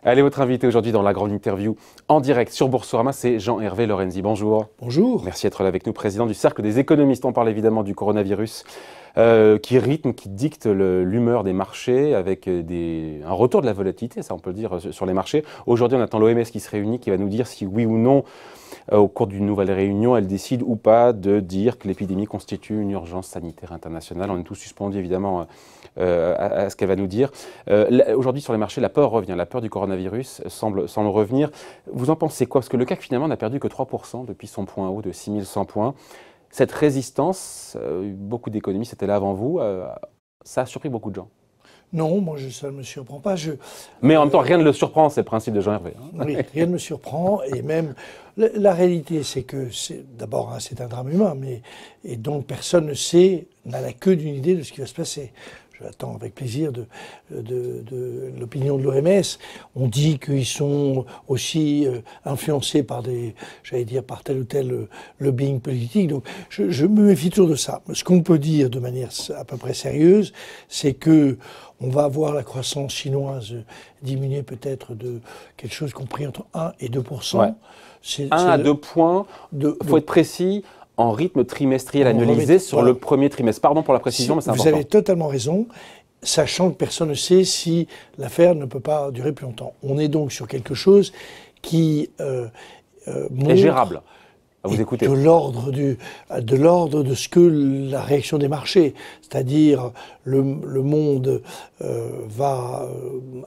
Allez, votre invité aujourd'hui dans la grande interview en direct sur Boursorama, c'est Jean-Hervé Lorenzi. Bonjour. Bonjour. Merci d'être là avec nous, président du Cercle des économistes. On parle évidemment du coronavirus qui rythme, qui dicte l'humeur des marchés avec un retour de la volatilité, ça on peut le dire, sur les marchés. Aujourd'hui, on attend l'OMS qui se réunit, qui va nous dire si oui ou non, au cours d'une nouvelle réunion, elle décide ou pas de dire que l'épidémie constitue une urgence sanitaire internationale. On est tous suspendus évidemment à ce qu'elle va nous dire. Aujourd'hui sur les marchés, la peur revient, la peur du coronavirus semble revenir. Vous en pensez quoi? Parce que le CAC finalement n'a perdu que 3% depuis son point haut de 6100 points. Cette résistance, beaucoup d'économistes étaient là avant vous, ça a surpris beaucoup de gens. Non, moi ça ne me surprend pas. Mais en même temps, rien ne le surprend, c'est le principe de Jean-Hervé. Hein. Oui, rien ne me surprend. Et même, la réalité, c'est que, d'abord, c'est un drame humain, et donc personne ne sait, n'a la queue d'une idée de ce qui va se passer. J'attends avec plaisir de l'opinion de l'OMS. On dit qu'ils sont aussi influencés par par tel ou tel lobbying politique. Donc, je me méfie toujours de ça. Ce qu'on peut dire de manière à peu près sérieuse, c'est que on va voir la croissance chinoise diminuer peut-être de quelque chose compris entre 1 et 2%. Ouais. 1 à 2 points, il faut être précis, en rythme trimestriel annualisé sur le premier trimestre. Pardon pour la précision, mais c'est important. Vous avez totalement raison, sachant que personne ne sait si l'affaire ne peut pas durer plus longtemps. On est donc sur quelque chose qui est gérable. À vous écouter. De l'ordre de ce que la réaction des marchés, c'est-à-dire le monde va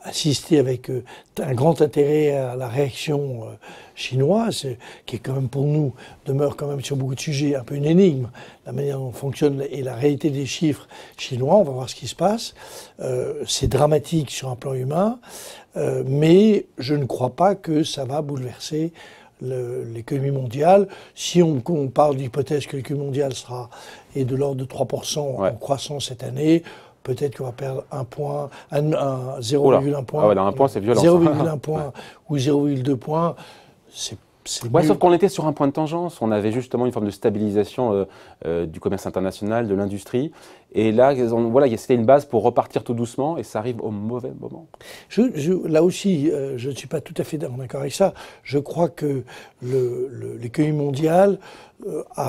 assister avec un grand intérêt à la réaction chinoise, qui est quand même pour nous, demeure quand même sur beaucoup de sujets un peu une énigme, la manière dont fonctionne et la réalité des chiffres chinois, on va voir ce qui se passe. C'est dramatique sur un plan humain, mais je ne crois pas que ça va bouleverser l'économie mondiale. Si on parle d'hypothèse que l'économie mondiale est de l'ordre de 3% en croissance cette année, peut-être qu'on va perdre 1 point, 0,1 point. Ah ouais, un point, c'est violent. 0,1 point ou 0,2 points, c'est sauf qu'on était sur un point de tangence. On avait justement une forme de stabilisation du commerce international, de l'industrie. Et là, voilà, c'était une base pour repartir tout doucement, et ça arrive au mauvais moment. Là aussi, je ne suis pas tout à fait d'accord avec ça. Je crois que l'économie mondiale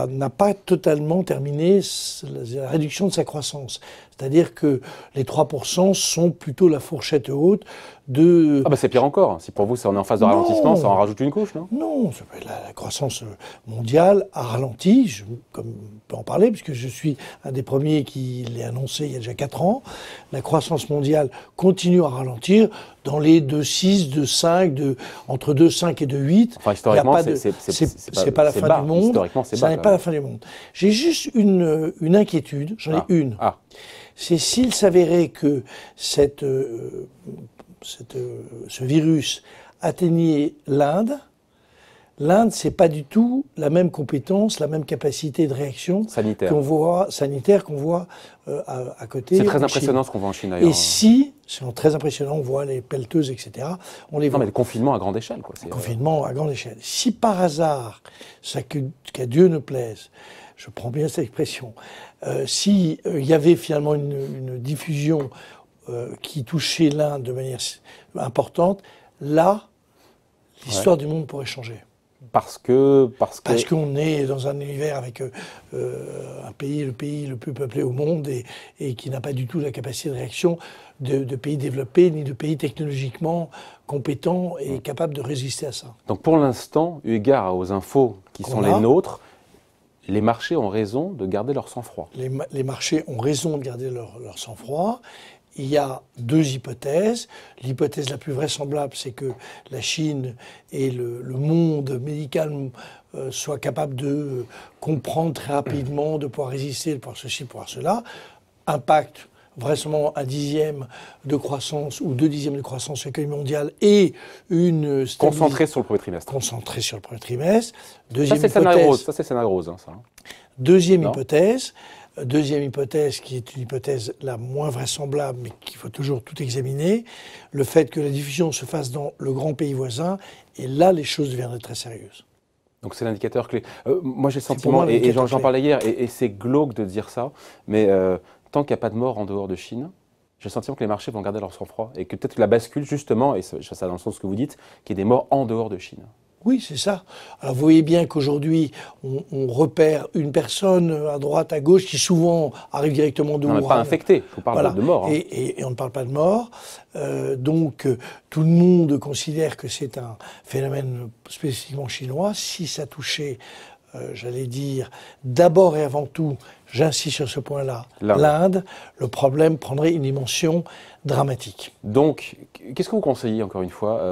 n'a pas totalement terminé la réduction de sa croissance. C'est-à-dire que les 3% sont plutôt la fourchette haute de... Ah bah c'est pire encore. Si pour vous, on est en phase de ralentissement, ça en rajoute une couche, non? Non, la croissance mondiale a ralenti, comme on peut en parler, puisque je suis un des premiers qui l'ai annoncé il y a déjà 4 ans. La croissance mondiale continue à ralentir dans les 2,6, 2,5, entre 2,5 et 2,8. Enfin, historiquement, c'est pas la fin du monde. Historiquement, ça n'est pas la fin du monde. J'ai juste une inquiétude, j'en ai une. C'est s'il s'avérait que ce virus atteignait l'Inde. L'Inde, c'est pas du tout la même compétence, la même capacité de réaction sanitaire qu'on voit à côté. C'est très impressionnant ce qu'on voit en Chine d'ailleurs. Et si, c'est très impressionnant, on voit les pelleteuses, etc. On les voit. Non, mais le confinement à grande échelle, quoi. Le confinement à grande échelle. Si par hasard, qu'à Dieu ne plaise, je prends bien cette expression, si il y avait finalement une diffusion qui touchait l'Inde de manière importante, là, l'histoire du monde pourrait changer. Parce qu'on est dans un univers avec le pays le plus peuplé au monde et qui n'a pas du tout la capacité de réaction de pays développés ni de pays technologiquement compétents et capables de résister à ça. Donc pour l'instant, eu égard aux infos qui sont les nôtres, les marchés ont raison de garder leur sang-froid. Les marchés ont raison de garder leur sang-froid. Il y a 2 hypothèses. L'hypothèse la plus vraisemblable, c'est que la Chine et le monde médical soient capables de comprendre très rapidement, de pouvoir résister, de pouvoir ceci, de pouvoir cela. Impact vraisemblablement 1/10 de croissance ou 2/10 de croissance sur l'économie mondiale et une stabilité. Concentrée sur le premier trimestre. Concentrée sur le premier trimestre. Ça, c'est scénario rose. Ça, c'est scénario rose. Hein, ça. Deuxième hypothèse, qui est une hypothèse la moins vraisemblable, mais qu'il faut toujours tout examiner, le fait que la diffusion se fasse dans le grand pays voisin, et là, les choses deviendraient très sérieuses. Donc c'est l'indicateur clé. Moi j'ai le pour sentiment, moi et l'indicateur j'en clé. parlais hier, et c'est glauque de dire ça, mais tant qu'il n'y a pas de mort en dehors de Chine, j'ai le sentiment que les marchés vont garder leur sang-froid, et que peut-être que la bascule justement, et ça dans le sens que vous dites, qu'il y ait des morts en dehors de Chine. Oui, c'est ça. Alors vous voyez bien qu'aujourd'hui, on repère une personne à droite, à gauche, qui souvent arrive directement de Non, mais Wuhan. pas infecté, je vous parle Voilà. de mort. Hein. Et on ne parle pas de mort. Donc tout le monde considère que c'est un phénomène spécifiquement chinois. Si ça touchait, j'allais dire, d'abord et avant tout, j'insiste sur ce point-là, l'Inde, le problème prendrait une dimension dramatique. Donc, qu'est-ce que vous conseillez, encore une fois,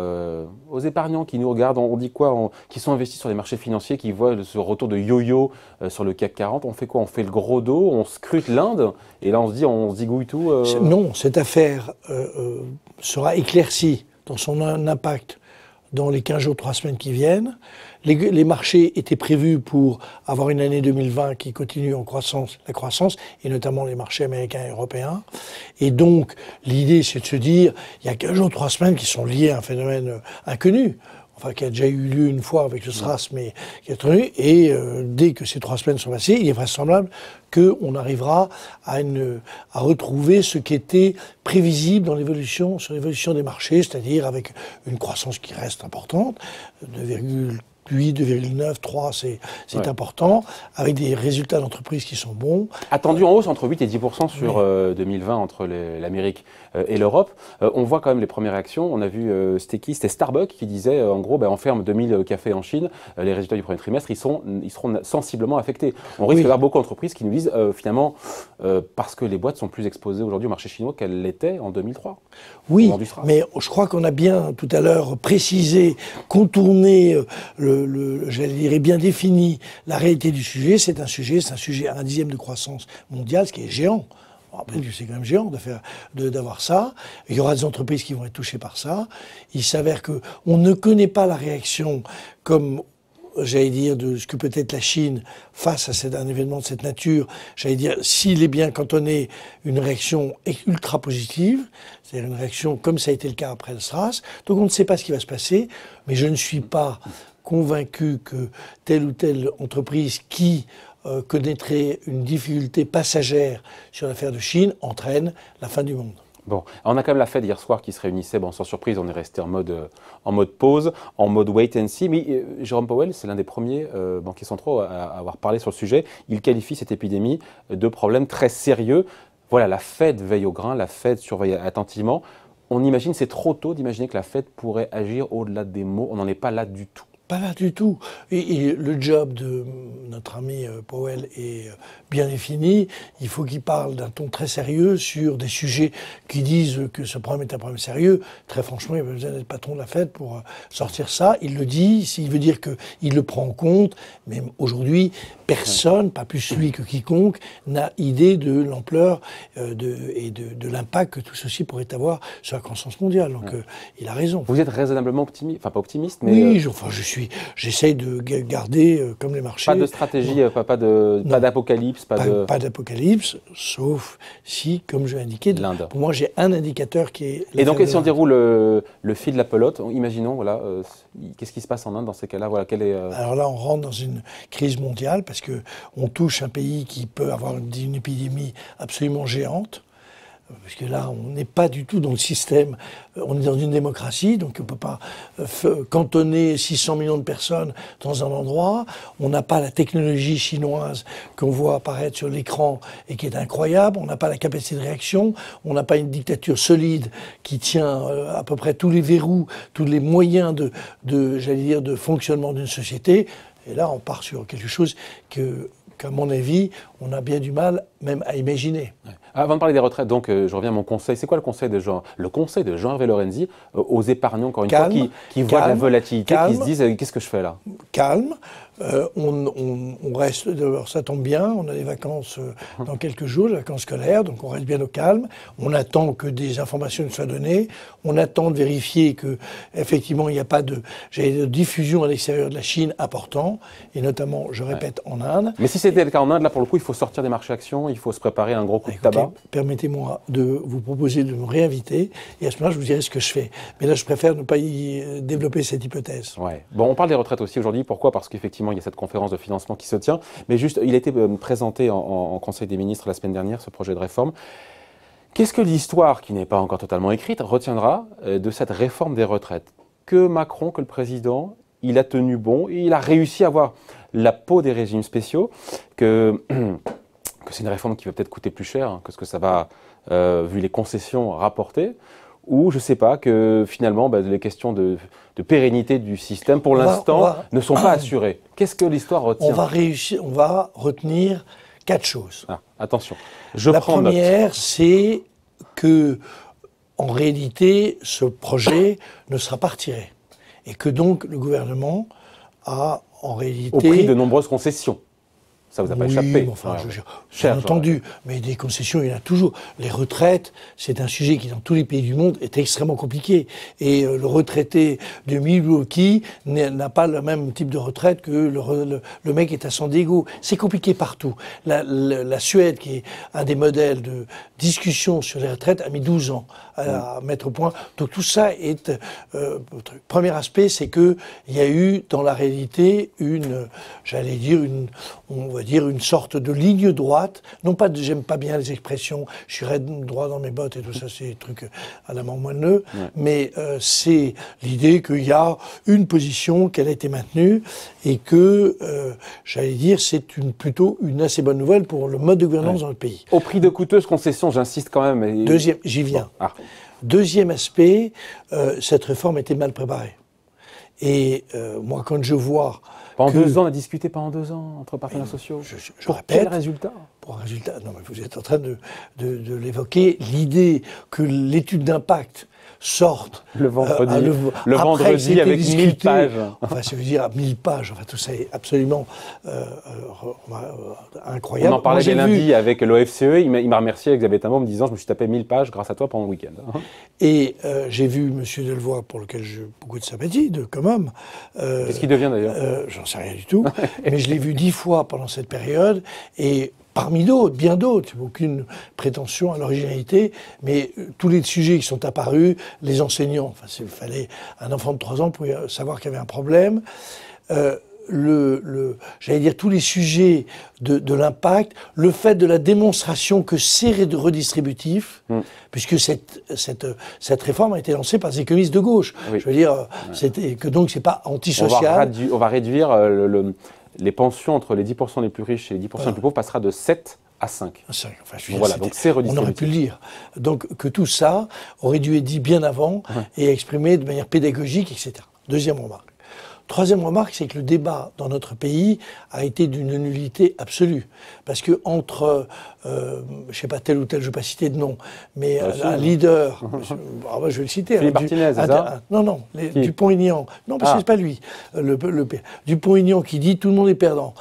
aux épargnants qui nous regardent, on dit quoi, qui sont investis sur les marchés financiers, qui voient ce retour de yo-yo sur le CAC 40, on fait quoi? On fait le gros dos, on scrute l'Inde, et là on se zigouille tout Non, cette affaire sera éclaircie dans son impact dans les 15 jours, 3 semaines qui viennent. Les marchés étaient prévus pour avoir une année 2020 qui continue en croissance, la croissance, et notamment les marchés américains et européens. Et donc, l'idée, c'est de se dire, il y a 15 jours, 3 semaines qui sont liés à un phénomène inconnu, enfin qui a déjà eu lieu une fois avec le SRAS, mais qui a tenu, et dès que ces 3 semaines sont passées, il est vraisemblable qu'on arrivera à retrouver ce qui était prévisible dans l'évolution, sur l'évolution des marchés, c'est-à-dire avec une croissance qui reste importante, 2,8, 2,9, 3, c'est important, avec des résultats d'entreprise qui sont bons. Attendu en hausse entre 8 et 10% sur 2020 entre l'Amérique et l'Europe. On voit quand même les premières réactions. On a vu c'était Starbucks qui disait en gros, on ferme 2000 cafés en Chine, les résultats du premier trimestre, ils seront sensiblement affectés. On risque d'avoir beaucoup d'entreprises qui nous disent finalement, parce que les boîtes sont plus exposées aujourd'hui au marché chinois qu'elles l'étaient en 2003. Oui, mais je crois qu'on a bien tout à l'heure précisé, contourné, j'allais dire, bien défini la réalité du sujet. C'est un sujet à 1/10 de croissance mondiale, ce qui est géant. Après, c'est quand même géant d'avoir ça. Il y aura des entreprises qui vont être touchées par ça. Il s'avère qu'on ne connaît pas la réaction comme, j'allais dire, de ce que peut être la Chine face à un événement de cette nature. J'allais dire, s'il est bien cantonné, une réaction ultra positive, c'est-à-dire une réaction comme ça a été le cas après le SRAS. Donc on ne sait pas ce qui va se passer, mais je ne suis pas convaincu que telle ou telle entreprise qui connaîtrait une difficulté passagère sur l'affaire de Chine entraîne la fin du monde. Bon, on a quand même la Fed hier soir qui se réunissait, sans surprise, on est resté en mode pause, en mode wait and see, mais Jérôme Powell, c'est l'un des premiers banquiers centraux à avoir parlé sur le sujet. Il qualifie cette épidémie de problème très sérieux. Voilà, la Fed veille au grain, la Fed surveille attentivement. On imagine, c'est trop tôt d'imaginer que la Fed pourrait agir au-delà des mots, on n'en est pas là du tout. Pas là du tout. Et le job de notre ami Powell est bien défini. Il faut qu'il parle d'un ton très sérieux sur des sujets qui disent que ce problème est un problème sérieux. Très franchement, il n'y a pas besoin d'être patron de la Fed pour sortir ça. Il le dit, s'il veut dire qu'il le prend en compte. Mais aujourd'hui, personne, pas plus lui que quiconque, n'a idée de l'ampleur et de l'impact que tout ceci pourrait avoir sur la croissance mondiale. Donc il a raison. Vous êtes raisonnablement optimiste, enfin pas optimiste, mais... Oui, j'essaye de garder, comme les marchés... Pas de stratégie, pas d'apocalypse, pas d'apocalypse, sauf si, comme je l'ai indiqué, pour moi j'ai un indicateur qui est... Et donc, si on déroule le fil de la pelote, imaginons, voilà, qu'est-ce qui se passe en Inde dans ces cas-là, voilà, Alors là, on rentre dans une crise mondiale parce qu'on touche un pays qui peut avoir une épidémie absolument géante. Parce que là, on n'est pas du tout dans le système, on est dans une démocratie, donc on ne peut pas cantonner 600 millions de personnes dans un endroit. On n'a pas la technologie chinoise qu'on voit apparaître sur l'écran et qui est incroyable. On n'a pas la capacité de réaction. On n'a pas une dictature solide qui tient à peu près tous les verrous, tous les moyens j'allais dire, de fonctionnement d'une société. Et là, on part sur quelque chose qu'à mon avis, on a bien du mal même à imaginer. Ouais. Avant de parler des retraites, donc je reviens à mon conseil. C'est quoi le conseil de Jean-Hervé Lorenzi aux épargnants, encore une fois, qui voient la volatilité, qui se disent qu'est-ce que je fais là? Calme. On reste, ça tombe bien, on a les vacances dans quelques jours, les vacances scolaires, donc on reste bien au calme. On attend que des informations nous soient données. On attend de vérifier que effectivement il n'y a pas de diffusion à l'extérieur de la Chine important, et notamment, je répète, en Inde. Mais si c'était le cas en Inde, là pour le coup, il faut sortir des marchés actions, il faut se préparer à un gros coup de tabac. permettez-moi de vous proposer de me réinviter, et à ce moment-là, je vous dirai ce que je fais. Mais là, je préfère ne pas y développer cette hypothèse. Ouais. Bon, on parle des retraites aussi aujourd'hui. Pourquoi? Parce qu'effectivement, il y a cette conférence de financement qui se tient. Mais juste, il a été présenté en Conseil des ministres la semaine dernière, ce projet de réforme. Qu'est-ce que l'histoire, qui n'est pas encore totalement écrite, retiendra de cette réforme des retraites? Que Macron, que le président, il a tenu bon, et il a réussi à avoir la peau des régimes spéciaux, que c'est une réforme qui va peut-être coûter plus cher que ce que ça va, vu les concessions, rapporter, ou je ne sais pas, que finalement les questions de pérennité du système, pour l'instant, ne sont pas assurées. Qu'est-ce que l'histoire retient? On va retenir 4 choses. Ah, attention, La première, c'est que, en réalité, ce projet ne sera pas retiré. Et que donc le gouvernement a, en réalité... Au prix de nombreuses concessions. Ça vous a pas échappé. Enfin, bien entendu, mais des concessions, il y en a toujours. Les retraites, c'est un sujet qui, dans tous les pays du monde, est extrêmement compliqué. Et le retraité de Milwaukee n'a pas le même type de retraite que le mec qui est à San Diego. C'est compliqué partout. La Suède, qui est un des modèles de discussion sur les retraites, a mis 12 ans à mettre au point. Donc tout ça est... premier aspect, c'est qu'il y a eu, dans la réalité, j'allais dire, on va dire une sorte de ligne droite. Non pas, j'aime pas bien les expressions, je suis raide droit dans mes bottes et tout ça, c'est des trucs à la moelleux, mais c'est l'idée qu'il y a une position, qu'elle a été maintenue, et que, j'allais dire, c'est plutôt une assez bonne nouvelle pour le mode de gouvernance dans le pays. Au prix de coûteuses concessions, j'insiste quand même. Deuxième, j'y viens. Bon. Deuxième aspect, cette réforme était mal préparée. Et moi, quand je vois... Pendant 2 ans, on a discuté pendant 2 ans entre partenaires sociaux. Pour répète, quel résultat? Pour un résultat. Non, mais vous êtes en train de l'évoquer. L'idée que l'étude d'impact sorte le vendredi avec 1000 pages. Enfin, ça veut dire à 1000 pages. Enfin, tout ça est absolument incroyable. On en parlait dès lundi avec l'OFCE. Il m'a remercié, Xavier Tambo, en me disant: je me suis tapé 1000 pages grâce à toi pendant le week-end. Et j'ai vu M. Delevoye, pour lequel j'ai beaucoup de sympathie, comme homme. Qu'est-ce qu'il devient d'ailleurs? J'en sais rien du tout. Mais je l'ai vu 10 fois pendant cette période. Et parmi d'autres, bien d'autres, aucune prétention à l'originalité, mais tous les sujets qui sont apparus, les enseignants, enfin, il fallait un enfant de 3 ans pour savoir qu'il y avait un problème. J'allais dire tous les sujets de l'impact, le fait de la démonstration que c'est redistributif, puisque cette réforme a été lancée par les économistes de gauche. Oui. Je veux dire, que donc c'est pas antisocial. On va réduire les pensions entre les 10% les plus riches et les 10% les plus pauvres passera de 7 à 5. Enfin, voilà, donc c'est redistributif. On aurait pu le dire. Donc que tout ça aurait dû être dit bien avant et exprimé de manière pédagogique, etc. Deuxième remarque. Troisième remarque, c'est que le débat dans notre pays a été d'une nullité absolue. Parce que entre, je ne sais pas, tel ou tel, je ne vais pas citer de nom, mais un leader, je vais le citer. Philippe Martinez, c'est ça? Non, Dupont-Aignan. Non, parce que c'est pas lui. Dupont-Aignan qui dit tout le monde est perdant.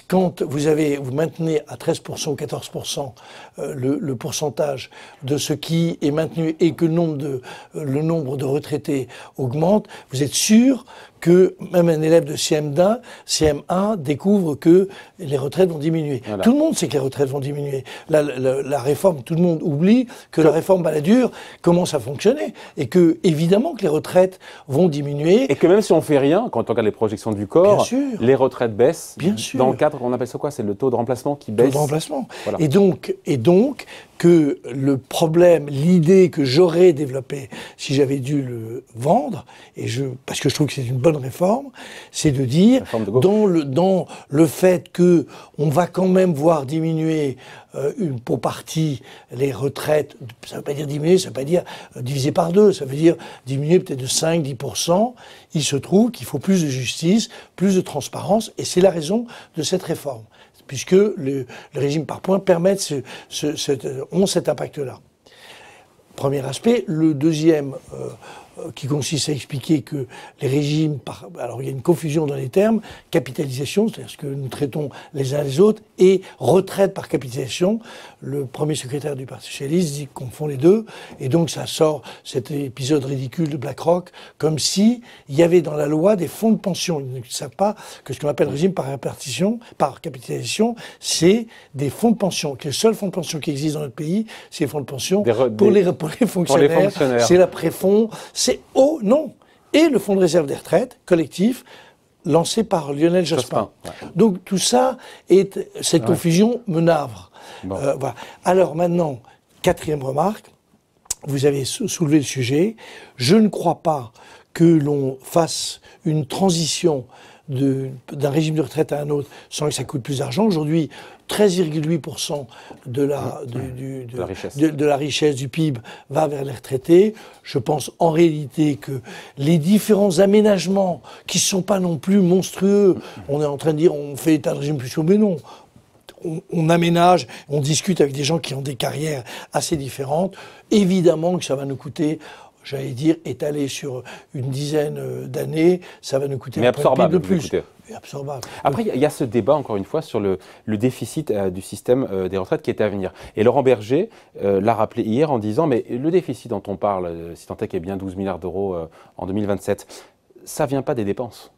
Quand vous maintenez à 13% ou 14% le pourcentage de ce qui est maintenu et que le nombre de retraités augmente, vous êtes sûr que même un élève de CM1 découvre que les retraites vont diminuer. Voilà. Tout le monde sait que les retraites vont diminuer. La réforme, tout le monde oublie que la réforme Balladur commence à fonctionner et que, évidemment, que les retraites vont diminuer. Et que même si on fait rien, quand on regarde les projections du corps, les retraites baissent. Bien sûr. Dans le cadre, on appelle ça quoi? C'est le taux de remplacement qui baisse. Taux de remplacement. Voilà. Et donc, que le problème, l'idée que j'aurais développée si j'avais dû le vendre, parce que je trouve que c'est une bonne réforme, c'est de dire, dans le fait que on va quand même voir diminuer pour partie les retraites, ça ne veut pas dire diminuer, ça ne veut pas dire diviser par 2, ça veut dire diminuer peut-être de 5-10%, il se trouve qu'il faut plus de justice, plus de transparence, et c'est la raison de cette réforme, puisque le régime par points permettent ont cet impact-là. Premier aspect. Le deuxième qui consiste à expliquer que les régimes, alors il y a une confusion dans les termes, capitalisation, c'est-à-dire ce que nous traitons les uns les autres, et retraite par capitalisation. Le premier secrétaire du Parti socialiste dit qu'on confond les deux, et donc ça sort cet épisode ridicule de BlackRock, comme si il y avait dans la loi des fonds de pension. Ils ne savent pas que ce qu'on appelle régime par répartition, par capitalisation, c'est des fonds de pension. Que le seul fonds de pension qui existe dans notre pays, c'est les fonds de pension pour les fonctionnaires, c'est l'après-fonds, c'est non. Et le fonds de réserve des retraites collectif, lancé par Lionel Jospin. Ouais. Donc tout ça, cette confusion me navre. Bon. Voilà. Alors maintenant, quatrième remarque, vous avez soulevé le sujet, je ne crois pas que l'on fasse une transition d'un régime de retraite à un autre sans que ça coûte plus d'argent. Aujourd'hui, 13,8% de la richesse du PIB va vers les retraités. Je pense en réalité que les différents aménagements, qui ne sont pas non plus monstrueux, on est en train de dire on fait état de régime plus chaud, mais non. On aménage, on discute avec des gens qui ont des carrières assez différentes. Évidemment que ça va nous coûter, j'allais dire, étalé sur une dizaine d'années, ça va nous coûter un peu de plus. Absorbable. Après, il y a ce débat, encore une fois, sur le déficit du système des retraites qui était à venir. Et Laurent Berger l'a rappelé hier en disant, mais le déficit dont on parle, si tant est qu'il y ait bien 12 milliards d'euros en 2027, ça ne vient pas des dépenses,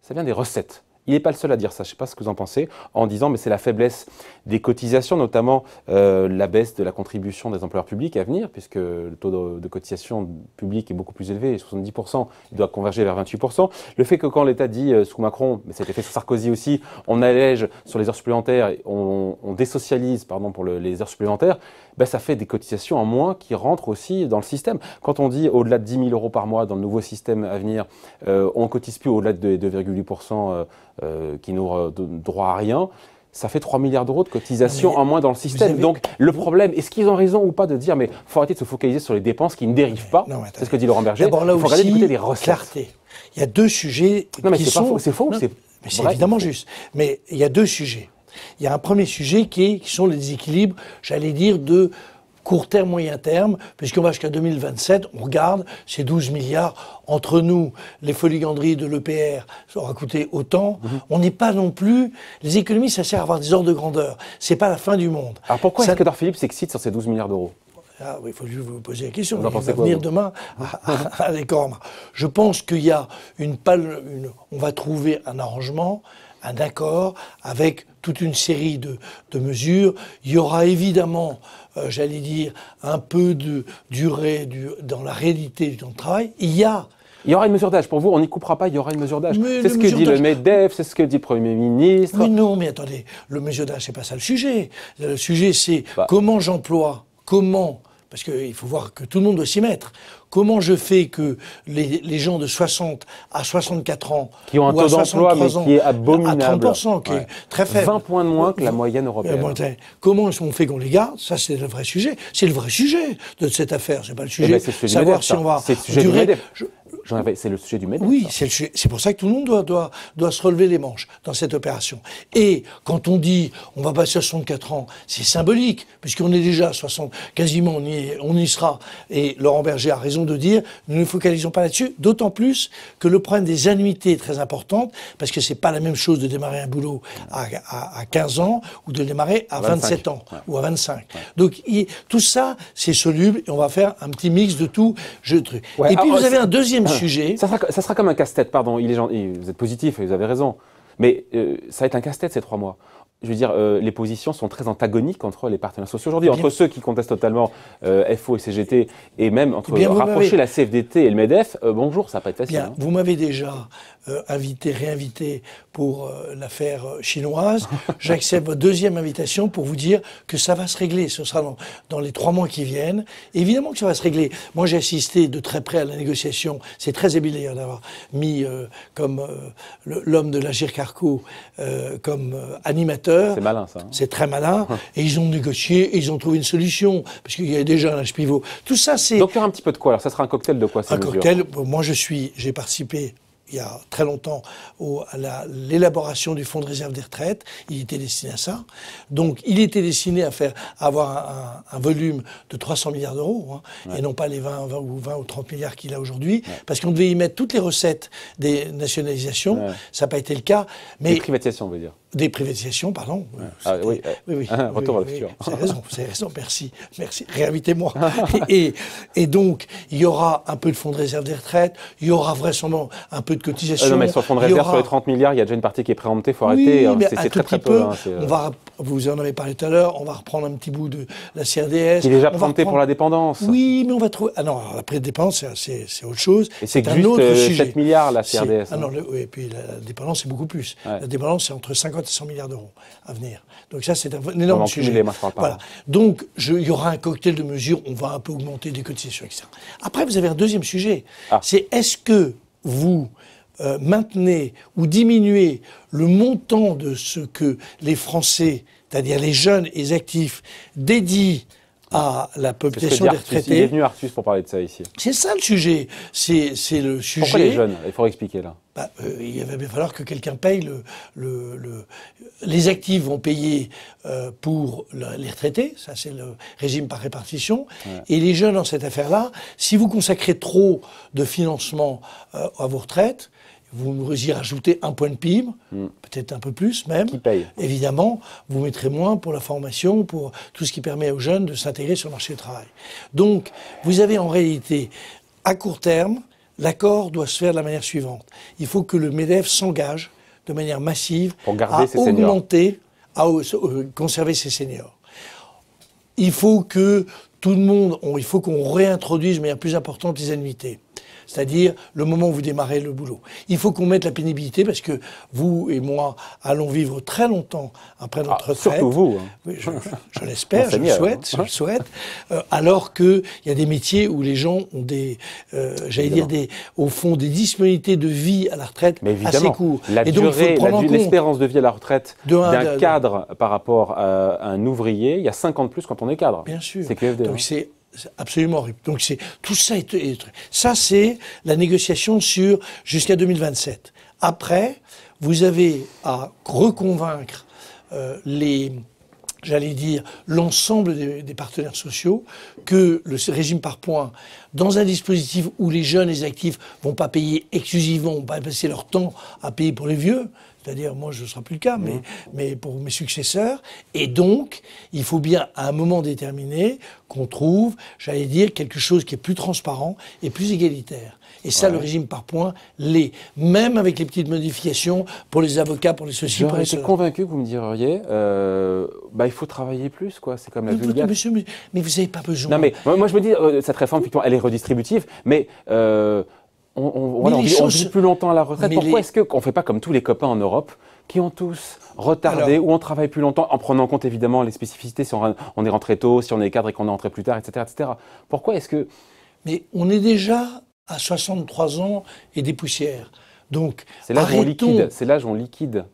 ça vient des recettes. Il n'est pas le seul à dire ça, je ne sais pas ce que vous en pensez, en disant mais c'est la faiblesse des cotisations, notamment la baisse de la contribution des employeurs publics à venir, puisque le taux de cotisation publique est beaucoup plus élevé, 70%, il doit converger vers 28%. Le fait que quand l'État dit sous Macron, mais c'était fait sous Sarkozy aussi, on allège sur les heures supplémentaires, on désocialise pour les heures supplémentaires, ben ça fait des cotisations en moins qui rentrent aussi dans le système. Quand on dit au-delà de 10 000 euros par mois dans le nouveau système à venir, on ne cotise plus au-delà de 2,8% qui n'aura droit à rien, ça fait 3 milliards d'euros de cotisation en moins dans le système. Donc le problème, est-ce qu'ils ont raison ou pas de dire mais il faut arrêter de se focaliser sur les dépenses qui ne dérivent pas, c'est ce que dit Laurent Berger, il faut regarder du côté des recettes. Clarté. Il y a deux sujets qui sont... C'est faux, c'est évidemment juste. Mais il y a deux sujets. Il y a un premier sujet qui sont les déséquilibres, j'allais dire, de court terme, moyen terme, puisqu'on va jusqu'à 2027, on regarde ces 12 milliards. Entre nous, les foliganderies de l'EPR, ça aura coûté autant. On n'est pas non plus... Les économies, ça sert à avoir des ordres de grandeur. C'est pas la fin du monde. Alors pourquoi est-ce qu'Edouard Philippe s'excite sur ces 12 milliards d'euros ? Ah oui, il faut juste vous poser la question. Il va venir demain à l'école. Je pense qu'il y a on va trouver un arrangement, un accord avec toute une série de mesures. Il y aura évidemment, j'allais dire, un peu de durée dans la réalité du temps de travail. Il y aura une mesure d'âge. Pour vous, on n'y coupera pas, il y aura une mesure d'âge. C'est ce que dit le MEDEF, c'est ce que dit le Premier ministre. Mais non, mais attendez, le mesure d'âge, c'est pas ça le sujet. Le sujet, c'est comment j'emploie, parce qu'il faut voir que tout le monde doit s'y mettre. Comment je fais que les gens de 60 à 64 ans, qui ont un taux d'emploi mais qui est abominable, à 30%, qui est très faible, 20 points de moins que la moyenne européenne. Comment est-ce qu'on fait qu'on les garde? Ça, c'est le vrai sujet. C'est le vrai sujet de cette affaire. C'est pas le sujet. Savoir si on va durer. C'est le sujet du MEDEF. Oui, c'est pour ça que tout le monde doit se relever les manches dans cette opération. Et quand on dit on va passer à 64 ans, c'est symbolique, puisqu'on est déjà à 60, quasiment on y sera. Et Laurent Berger a raison de dire nous ne focalisons pas là-dessus, d'autant plus que le problème des annuités est très important, parce que c'est pas la même chose de démarrer un boulot à 15 ans ou de le démarrer à 27 ans ou à 25. Ouais. Donc tout ça, c'est soluble et on va faire un petit mix de tout. Ouais, et puis vous avez un deuxième sujet. Ça sera comme un casse-tête, pardon. Vous êtes positif et vous avez raison. Mais ça va être un casse-tête ces 3 mois. Je veux dire, les positions sont très antagoniques entre les partenaires sociaux aujourd'hui, entre ceux qui contestent totalement FO et CGT, et même entre rapprocher la CFDT et le MEDEF. Bonjour, ça va pas être facile. Vous m'avez déjà réinvité pour l'affaire chinoise. J'accepte votre deuxième invitation pour vous dire que ça va se régler. Ce sera dans les 3 mois qui viennent. Évidemment que ça va se régler. Moi, j'ai assisté de très près à la négociation. C'est très habile d'ailleurs d'avoir mis comme l'homme de l'Agirc Arrco comme animateur. C'est malin, ça. Hein. C'est très malin. Et ils ont négocié et ils ont trouvé une solution. Parce qu'il y a déjà un âge pivot. Tout ça, c'est... Donc, il y aura un petit peu de quoi? Alors, ça sera un cocktail de quoi, ces mesures? Un cocktail. Moi, j'ai participé il y a très longtemps à l'élaboration du fonds de réserve des retraites. Il était destiné à ça. Donc, il était destiné à avoir un volume de 300 milliards d'euros, et non pas les 20 ou 30 milliards qu'il a aujourd'hui, parce qu'on devait y mettre toutes les recettes des nationalisations. Ça n'a pas été le cas. Mais des privatisations, on veut dire. Des privatisations, pardon. Oui. Retour à le futur. Vous avez raison, merci. Réinvitez-moi. et donc, il y aura un peu de fonds de réserve des retraites, il y aura vraisemblablement un peu de cotisation. Non, mais sur le fonds de réserve, sur les 30 milliards, il y a déjà une partie qui est préemptée, il faut arrêter. C'est très peu. Vous en avez parlé tout à l'heure, on va reprendre un petit bout de la CRDS. Qui est déjà préempté pour la dépendance. Oui, mais on va trouver... Ah non, la dépendance, c'est autre chose. Et c'est juste 7 milliards, la CRDS. Ah non, et puis la dépendance, c'est beaucoup plus. La dépendance, c'est entre 50 et 100 milliards d'euros à venir. Donc ça, c'est un énorme sujet. Moi, je parle pas. Voilà. Donc, il y aura un cocktail de mesures, on va un peu augmenter des cotisations, etc. Après, vous avez un deuxième sujet. C'est est-ce que vous maintenez ou diminuez le montant de ce que les Français, c'est-à-dire les jeunes et les actifs, dédient à la population des retraités. Il est venu Artus pour parler de ça ici. C'est ça le sujet. C'est le sujet. Pourquoi les jeunes? Il faut expliquer là. Il va bien falloir que quelqu'un paye les actifs vont payer pour les retraités, ça c'est le régime par répartition, et les jeunes dans cette affaire-là, si vous consacrez trop de financement à vos retraites, vous y rajoutez un point de PIB, peut-être un peu plus même. Qui paye? Évidemment, vous mettrez moins pour la formation, pour tout ce qui permet aux jeunes de s'intégrer sur le marché du travail. Donc, vous avez en réalité, à court terme, l'accord doit se faire de la manière suivante. Il faut que le MEDEF s'engage de manière massive à augmenter, à conserver ses seniors. Il faut que tout le monde, il faut qu'on réintroduise de manière plus importante les annuités. C'est-à-dire le moment où vous démarrez le boulot. Il faut qu'on mette la pénibilité parce que vous et moi allons vivre très longtemps après notre retraite. Surtout vous. Oui, je l'espère, je le souhaite. Alors qu'il y a des métiers où les gens ont au fond, des disponibilités de vie à la retraite assez courtes. L'espérance de vie à la retraite d'un cadre par rapport à un ouvrier, il y a 50 plus quand on est cadre. Bien sûr. C'est QFD. Donc c'est absolument horrible. Donc tout ça ça c'est la négociation jusqu'à 2027. Après, vous avez à reconvaincre l'ensemble des partenaires sociaux que le régime par points, dans un dispositif où les jeunes et les actifs vont pas payer exclusivement, vont pas passer leur temps à payer pour les vieux, c'est-à-dire, moi, ce ne sera plus le cas, mais pour mes successeurs. Et donc, il faut bien, à un moment déterminé, qu'on trouve, j'allais dire, quelque chose qui est plus transparent et plus égalitaire. Et ça, le régime par points l'est. Même avec les petites modifications pour les avocats, pour les ceci, pour les cela. J'aurais été convaincu que vous me diriez, il faut travailler plus, quoi. C'est comme la vulgate. Monsieur, mais vous n'avez pas besoin. Non, mais moi, je me dis, cette réforme, effectivement, elle est redistributive, mais... on vit plus longtemps à la retraite. Pourquoi est-ce qu'on ne fait pas comme tous les copains en Europe qui ont tous retardé ou on travaille plus longtemps en prenant en compte évidemment les spécificités si on est rentré tôt, si on est cadre et qu'on est rentré plus tard, etc., etc. Pourquoi est-ce que... Mais on est déjà à 63 ans et des poussières. Donc, c'est l'âge où on liquide.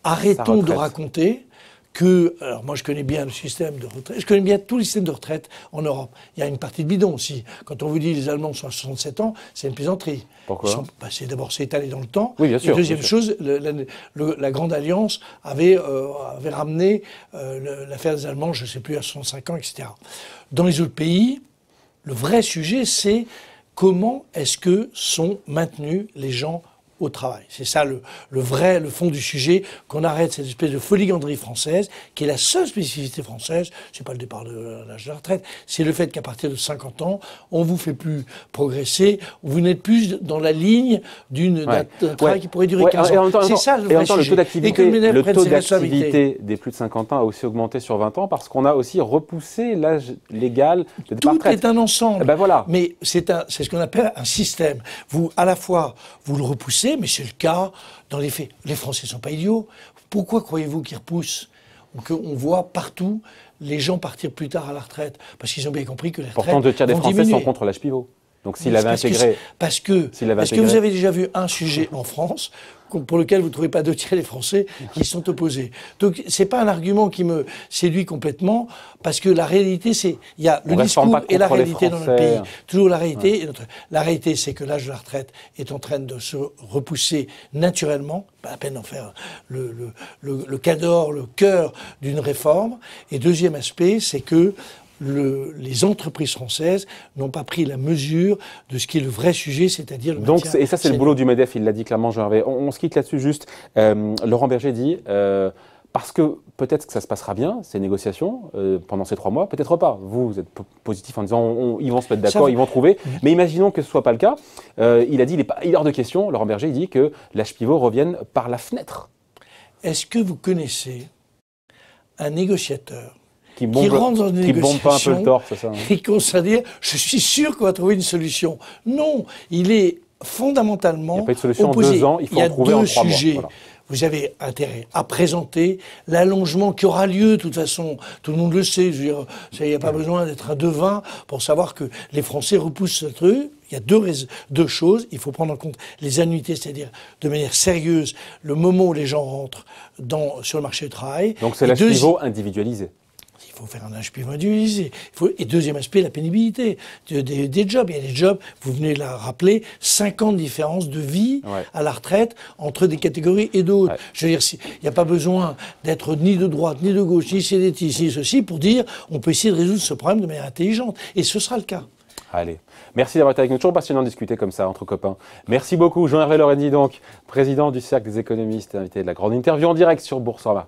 Arrêtons de raconter que, alors moi je connais bien le système de retraite, je connais bien tous les systèmes de retraite en Europe. Il y a une partie de bidon aussi. Quand on vous dit les Allemands sont à 67 ans, c'est une plaisanterie. Pourquoi ? D'abord c'est étalé dans le temps. Oui, bien sûr. Et deuxième chose, la Grande Alliance avait ramené l'affaire des Allemands, je ne sais plus, à 65 ans, etc. Dans les autres pays, le vrai sujet c'est comment est-ce que sont maintenus les gens au travail. C'est ça le fond du sujet, qu'on arrête cette espèce de foligandrie française, qui est la seule spécificité française, c'est pas le départ de l'âge de la retraite, c'est le fait qu'à partir de 50 ans, on vous fait plus progresser, vous n'êtes plus dans la ligne d'un travail qui pourrait durer 15 ans. C'est ça le vrai sujet. Le taux d'activité des plus de 50 ans a aussi augmenté sur 20 ans parce qu'on a aussi repoussé l'âge légal de départ à la retraite. Tout est un ensemble. Voilà. Mais c'est ce qu'on appelle un système. À la fois, vous le repoussez, mais c'est le cas dans les faits. Les Français ne sont pas idiots. Pourquoi croyez-vous qu'ils repoussent ? Qu'on voit partout les gens partir plus tard à la retraite ? Parce qu'ils ont bien compris que les retraites pourtant, 2 tiers des vont Français diminuer. sont contre l'âge pivot. Donc s'il avait intégré... Parce que vous avez déjà vu un sujet en France pour lequel vous ne trouvez pas 2 tiers des Français qui sont opposés. Donc c'est pas un argument qui me séduit complètement, parce que la réalité, c'est il y a le discours et la réalité dans notre pays. Toujours la réalité. Ouais. La réalité, c'est que l'âge de la retraite est en train de se repousser naturellement. Pas la peine d'en faire le cadre, le cœur d'une réforme. Et deuxième aspect, c'est que les entreprises françaises n'ont pas pris la mesure de ce qui est le vrai sujet, c'est-à-dire le maintien. Et ça, c'est le boulot du MEDEF, il l'a dit clairement, Jean-Hervé. On se quitte là-dessus juste. Laurent Berger dit, parce que peut-être que ça se passera bien, ces négociations, pendant ces 3 mois, peut-être pas. Vous êtes positif en disant, ils vont se mettre d'accord, ils vont trouver. Mais imaginons que ce ne soit pas le cas. Il a dit, il est hors de question, Laurent Berger, il dit que l'âge pivot revienne par la fenêtre. Est-ce que vous connaissez un négociateur qui rentre dans une négociation, bombe pas un peu le torse, c'est ça, hein. Et qu'on se dit, je suis sûr qu'on va trouver une solution. Non, il est fondamentalement opposé. Il n'y a pas de solution en 2 ans, il faut en trouver en 3 mois. Voilà. Vous avez intérêt à présenter l'allongement qui aura lieu, de toute façon, tout le monde le sait, je veux dire, il n'y a pas besoin d'être un devin pour savoir que les Français repoussent ce truc. Il y a deux choses, il faut prendre en compte les annuités, c'est-à-dire de manière sérieuse, le moment où les gens rentrent sur le marché du travail. Donc c'est l'âge pivot individualisé. Il faut faire un âge pivot individualisé. Et deuxième aspect, la pénibilité des jobs. Il y a des jobs, vous venez de la rappeler, 5 ans de différence de vie à la retraite entre des catégories et d'autres. Ouais. Je veux dire, il n'y a pas besoin d'être ni de droite, ni de gauche, ni CDT, ni ceci, pour dire on peut essayer de résoudre ce problème de manière intelligente. Et ce sera le cas. Allez, merci d'avoir été avec nous. Toujours passionnant de discuter comme ça entre copains. Merci beaucoup, Jean-Hervé Lorenzi, donc président du Cercle des économistes, invité de la grande interview en direct sur Boursorama.